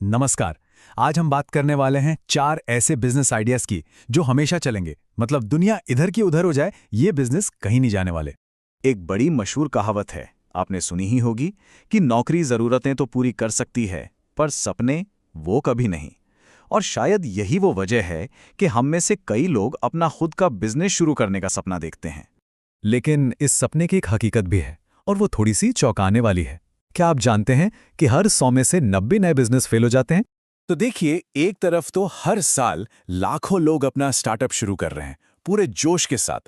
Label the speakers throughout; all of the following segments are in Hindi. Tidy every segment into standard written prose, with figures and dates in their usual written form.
Speaker 1: नमस्कार। आज हम बात करने वाले हैं 4 ऐसे बिजनेस आइडियाज की जो हमेशा चलेंगे। मतलब दुनिया इधर की उधर हो जाए, ये बिजनेस कहीं नहीं जाने वाले।
Speaker 2: एक बड़ी मशहूर कहावत है, आपने सुनी ही होगी कि नौकरी ज़रूरतें तो पूरी कर सकती है, पर सपने वो कभी नहीं। और शायद यही वो वजह है कि हम में से कई लोग अपना खुद का बिजनेस शुरू करने का सपना देखते हैं।
Speaker 1: लेकिन इस सपने की एक हकीकत भी है, और वो थोड़ी सी चौंकाने वाली है। क्या आप जानते हैं कि हर 100 में से 90 नए बिजनेस फेल हो जाते हैं?
Speaker 3: तो देखिए, एक तरफ तो हर साल लाखों लोग अपना स्टार्टअप शुरू कर रहे हैं पूरे जोश के साथ,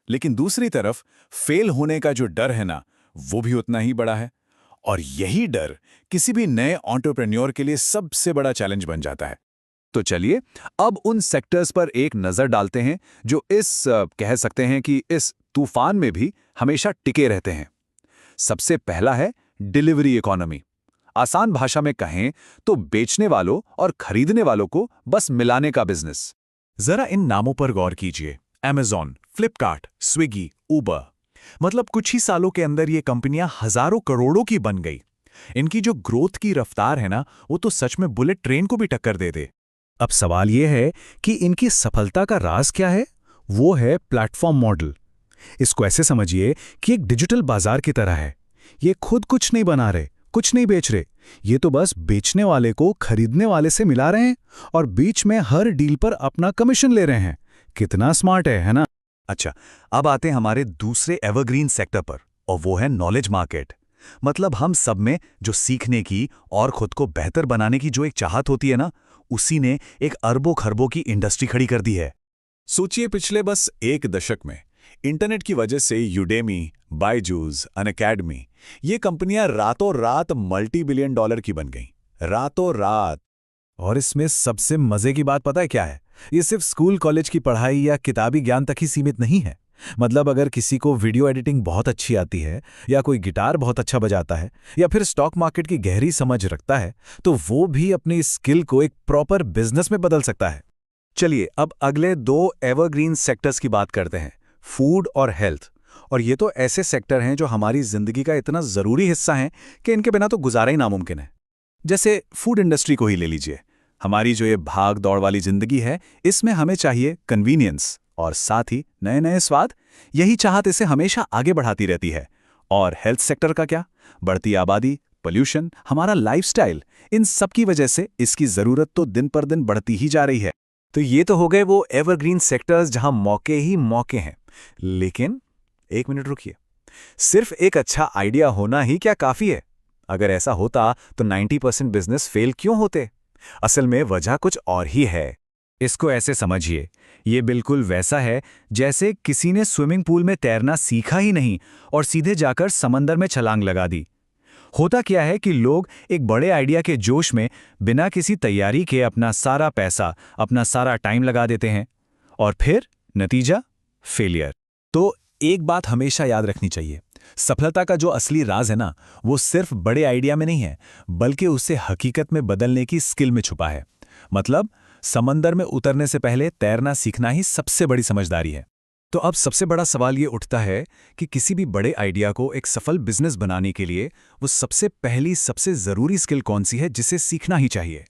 Speaker 3: लेकिन दूसरी तरफ फेल होने का जो डर है ना, वो भी उतना ही बड़ा है। और यही डर किसी भी नए एंटरप्रेन्योर के लिए सबसे बड़ा चैलेंज बन जाता है।
Speaker 2: तो चलिए अब उन सेक्टर्स पर एक नज़र डालते हैं जो कह सकते हैं कि इस तूफान में भी हमेशा टिके रहते हैं। सबसे पहला है डिलीवरी इकोनॉमी। आसान भाषा में कहें तो बेचने वालों और खरीदने वालों को बस मिलाने का बिजनेस।
Speaker 1: जरा इन नामों पर गौर कीजिए। Amazon, फ्लिपकार्ट, स्विगी, उबर। मतलब कुछ ही सालों के अंदर ये कंपनियां हजारों करोड़ों की बन गई। इनकी जो ग्रोथ की रफ्तार है ना, वो तो सच में बुलेट ट्रेन को भी टक्कर दे दे। अब सवाल ये है कि इनकी सफलता का राज क्या है? वो है प्लेटफॉर्म मॉडल। इसको ऐसे समझिए कि एक डिजिटल बाजार की तरह है। ये खुद कुछ नहीं बना रहे, कुछ नहीं बेच रहे। ये तो बस बेचने वाले को खरीदने वाले से मिला रहे हैं और बीच में हर डील पर अपना कमीशन ले रहे हैं। कितना स्मार्ट है ना?
Speaker 2: अच्छा, अब आते हैं हमारे दूसरे एवरग्रीन सेक्टर पर, और वो है नॉलेज मार्केट। मतलब हम सब में जो सीखने की और खुद को बेहतर बनाने की जो एक चाहत होती है ना, उसी ने एक अरबों खरबों की इंडस्ट्री खड़ी कर दी है।
Speaker 3: सोचिए, पिछले बस एक दशक में इंटरनेट की वजह से यूडेमी, बायजूस, अनअकैडमी, ये कंपनियां रातों रात मल्टी-बिलियन डॉलर की बन गईं। रातों रात।
Speaker 1: और इसमें सबसे मजे की बात पता है क्या है? ये सिर्फ स्कूल कॉलेज की पढ़ाई या किताबी ज्ञान तक ही सीमित नहीं है। मतलब अगर किसी को वीडियो एडिटिंग बहुत अच्छी आती है, या कोई गिटार बहुत अच्छा बजाता है, या फिर स्टॉक मार्केट की गहरी समझ रखता है, तो वो भी अपनी स्किल को एक प्रॉपर बिजनेस में बदल सकता है।
Speaker 2: चलिए अब अगले 2 एवरग्रीन सेक्टर्स की बात करते हैं, फूड और हेल्थ। और ये तो ऐसे सेक्टर हैं जो हमारी जिंदगी का इतना जरूरी हिस्सा हैं कि इनके बिना तो गुजारा ही नामुमकिन है। जैसे फूड इंडस्ट्री को ही ले लीजिए। हमारी जो ये भाग दौड़ वाली जिंदगी है, इसमें हमें चाहिए कन्वीनियंस और साथ ही नए नए स्वाद। यही चाहत इसे हमेशा आगे बढ़ाती रहती है। और हेल्थ सेक्टर का क्या? बढ़ती आबादी, पोल्यूशन, हमारा लाइफस्टाइल, इन सब की वजह से इसकी जरूरत तो दिन पर दिन बढ़ती ही जा रही है। तो ये तो हो गए वो एवरग्रीन सेक्टर्स जहां मौके ही मौके हैं। लेकिन एक मिनट रुकिए, सिर्फ एक अच्छा आइडिया होना ही क्या काफी है? अगर ऐसा होता तो 90% बिजनेस फेल क्यों होते? असल में वजह कुछ और ही है। इसको ऐसे समझिए, ये बिल्कुल वैसा है जैसे किसी ने स्विमिंग पूल में तैरना सीखा ही नहीं और सीधे जाकर समंदर में छलांग लगा दी। होता क्या है कि लोग एक बड़े आइडिया के जोश में बिना किसी तैयारी के अपना सारा पैसा, अपना सारा टाइम लगा देते हैं, और फिर नतीजा फेलियर।
Speaker 1: तो एक बात हमेशा याद रखनी चाहिए, सफलता का जो असली राज है ना, वो सिर्फ बड़े आइडिया में नहीं है, बल्कि उसे हकीकत में बदलने की स्किल में छुपा है। मतलब समंदर में उतरने से पहले तैरना सीखना ही सबसे बड़ी समझदारी है। तो अब सबसे बड़ा सवाल ये उठता है कि किसी भी बड़े आइडिया को एक सफल बिजनेस बनाने के लिए वो सबसे पहली, सबसे जरूरी स्किल कौन सी है जिसे सीखना ही चाहिए?